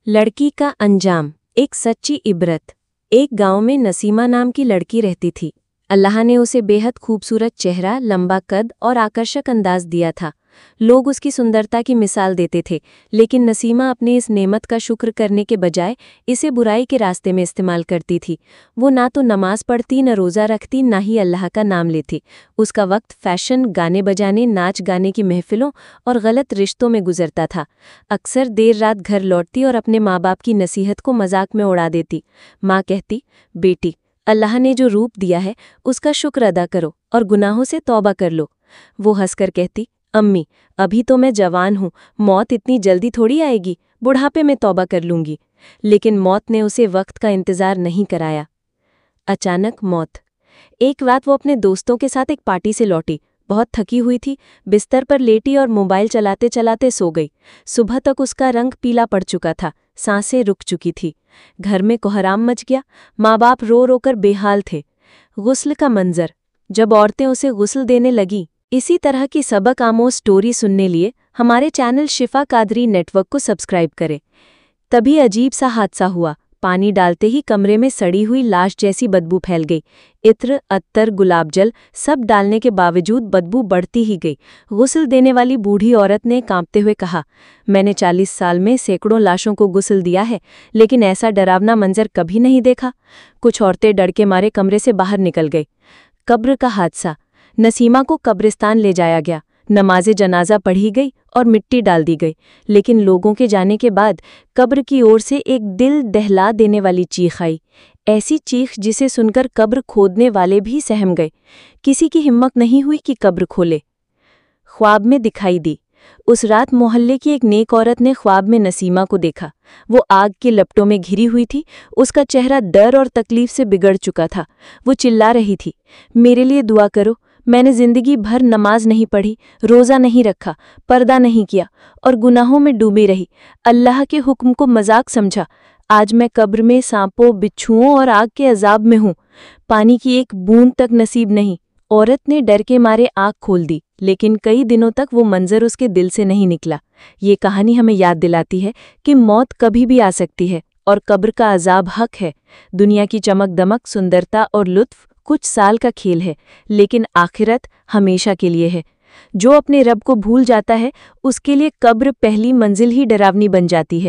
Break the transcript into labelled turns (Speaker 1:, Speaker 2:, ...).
Speaker 1: लड़की का अंजाम, एक सच्ची इबरत। एक गांव में नसीमा नाम की लड़की रहती थी। अल्लाह ने उसे बेहद खूबसूरत चेहरा, लंबा कद और आकर्षक अंदाज दिया था। लोग उसकी सुंदरता की मिसाल देते थे, लेकिन नसीमा अपने इस नेमत का शुक्र करने के बजाय इसे बुराई के रास्ते में इस्तेमाल करती थी। वो ना तो नमाज पढ़ती, न रोज़ा रखती, ना ही अल्लाह का नाम लेती। उसका वक्त फैशन, गाने बजाने, नाच गाने की महफिलों और गलत रिश्तों में गुजरता था। अक्सर देर रात घर लौटती और अपने माँ बाप की नसीहत को मजाक में उड़ा देती। माँ कहती, बेटी, अल्लाह ने जो रूप दिया है उसका शुक्र अदा करो और गुनाहों से तौबा कर लो। वो हंसकर कहती, अम्मी, अभी तो मैं जवान हूँ, मौत इतनी जल्दी थोड़ी आएगी, बुढ़ापे में तौबा कर लूंगी। लेकिन मौत ने उसे वक्त का इंतजार नहीं कराया। अचानक मौत। एक रात वो अपने दोस्तों के साथ एक पार्टी से लौटी। बहुत थकी हुई थी, बिस्तर पर लेटी और मोबाइल चलाते चलाते सो गई। सुबह तक उसका रंग पीला पड़ चुका था, सांसें रुक चुकी थी। घर में कोहराम मच गया, माँ बाप रो रो कर बेहाल थे। गुस्ल का मंजर। जब औरतें उसे गुस्ल देने लगी। इसी तरह की सबक आमोज स्टोरी सुनने लिए हमारे चैनल शिफा कादरी नेटवर्क को सब्सक्राइब करें। तभी अजीब सा हादसा हुआ। पानी डालते ही कमरे में सड़ी हुई लाश जैसी बदबू फैल गई। इत्र, अत्तर, गुलाबजल सब डालने के बावजूद बदबू बढ़ती ही गई। गुस्ल देने वाली बूढ़ी औरत ने कांपते हुए कहा, मैंने 40 साल में सैकड़ों लाशों को गुस्ल दिया है, लेकिन ऐसा डरावना मंजर कभी नहीं देखा। कुछ औरतें डर के मारे कमरे से बाहर निकल गई। कब्र का हादसा। नसीमा को कब्रिस्तान ले जाया गया। नमाज़े जनाजा पढ़ी गई और मिट्टी डाल दी गई, लेकिन लोगों के जाने के बाद कब्र की ओर से एक दिल दहला देने वाली चीख आई। ऐसी चीख जिसे सुनकर कब्र खोदने वाले भी सहम गए। किसी की हिम्मत नहीं हुई कि कब्र खोले। ख्वाब में दिखाई दी। उस रात मोहल्ले की एक नेक औरत ने ख्वाब में नसीमा को देखा। वो आग के लपटों में घिरी हुई थी। उसका चेहरा डर और तकलीफ से बिगड़ चुका था। वो चिल्ला रही थी, मेरे लिए दुआ करो, मैंने जिंदगी भर नमाज नहीं पढ़ी, रोज़ा नहीं रखा, पर्दा नहीं किया और गुनाहों में डूबी रही। अल्लाह के हुक्म को मजाक समझा। आज मैं कब्र में सांपों, बिच्छुओं और आग के अजाब में हूँ। पानी की एक बूंद तक नसीब नहीं। औरत ने डर के मारे आँख खोल दी, लेकिन कई दिनों तक वो मंजर उसके दिल से नहीं निकला। ये कहानी हमें याद दिलाती है कि मौत कभी भी आ सकती है और कब्र का अजाब हक है। दुनिया की चमक दमक, सुंदरता और लुत्फ कुछ साल का खेल है, लेकिन आखिरत हमेशा के लिए है। जो अपने रब को भूल जाता है, उसके लिए कब्र पहली मंजिल ही डरावनी बन जाती है।